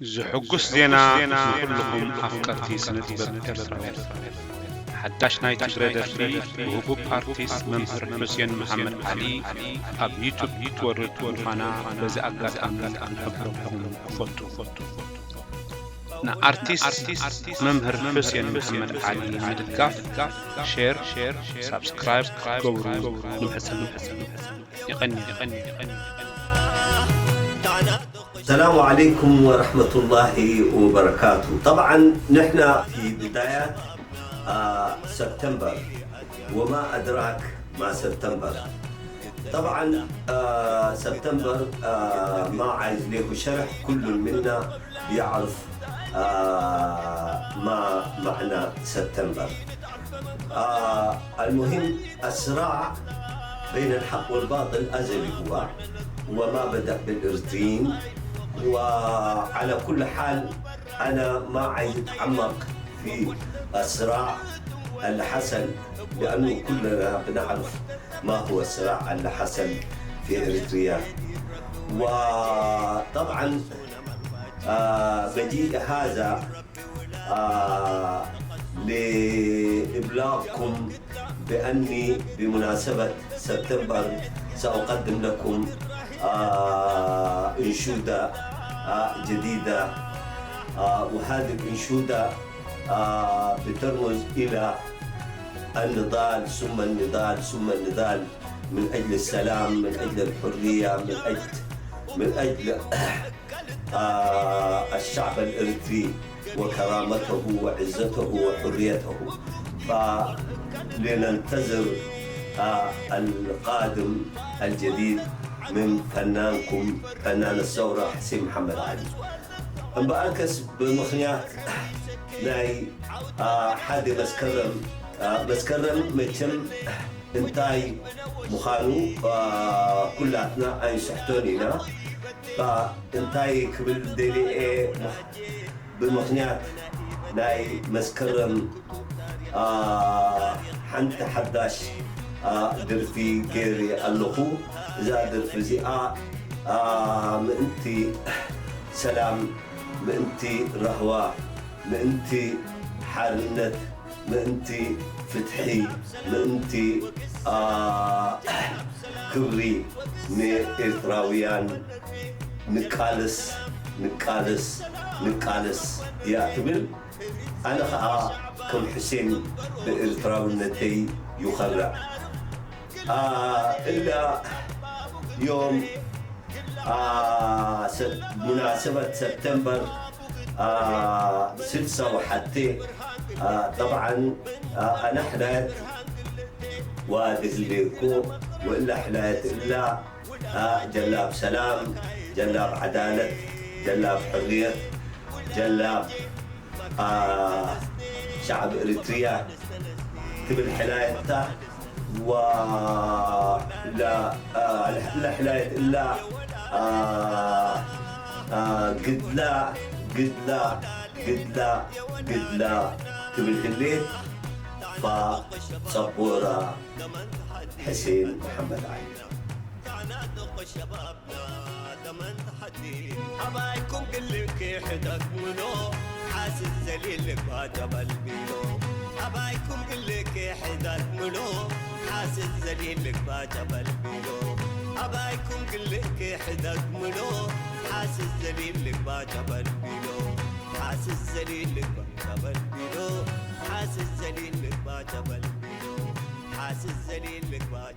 زحقس زينا كلهم أفكارتي سنتبر إرتراوية حداش نايت بريدرتي وهبوب أرتيست ممهر حسين محمد علي أب يوتيوب يتورط وفانا بزي أقات أمن أنحبركم فوتو نا أرتيست ممهر حسين محمد علي مدقاف شير سبسكرايب قورو نبحث يغني السلام عليكم ورحمة الله وبركاته. طبعا نحن في بدايات سبتمبر، وما أدراك ما سبتمبر. طبعا سبتمبر ما عايز له شرح، كل منا بيعرف ما معنى سبتمبر. المهم الصراع بين الحق والباطل أزلي هو، وما بدأ بالإرترين. وعلى كل حال أنا ما عايز أتعمق في الصراع اللي حصل، لأنه كلنا بنعرف ما هو الصراع اللي حصل في إريتريا. وطبعا مجيء هذا لإبلاغكم بأني بمناسبة سبتمبر سأقدم لكم إنشودة جديدة، وهذه الإنشودة بترمز إلى النضال ثم النضال ثم النضال من أجل السلام، من أجل الحرية، من أجل الشعب الإريتري وكرامته وعزته وحريته. فلننتظر القادم الجديد من فنانكم فنان الثورة حسين محمد علي. بأنكس بمخنيات ناي حادي مسكرم ميتم انتاي مخانو كلاتنا اي سحتونينا. فانتاي قبل ديلي ايه بمخنيات ناي مسكرم حنت حداش درفي غيري اللخو زادر في زئاء مأنتي سلام، مأنتي رهوة، مأنتي حارنت، مأنتي فتحي، مأنتي كبري من إرتراويان نقالس يا تبل. أنا كم حسين بإرتراونتي يخرع إلا يوم مناسبة سبتمبر 6 وحتى طبعا أنا حلات ودزليكو وإلا حلات إلا جلاب سلام، جلاب عدالة، جلاب حرية، جلاب شعب إريتريا تبل حلايته. ولا حلاية إلا قد لا تبل حليت. فصبورة حسين محمد علي. حبايكم كلك حدك منو حاسس زليل بجبل بيلو. حبايكم كلك حدك منو حاسس زليل بجبل بيلو. حبايكم كلك حدك منو حاسس زليل بجبل بيلو. حاسس زليل بجبل بيلو. حاسس زليل بجبل بيلو. حاسس زليل بجبل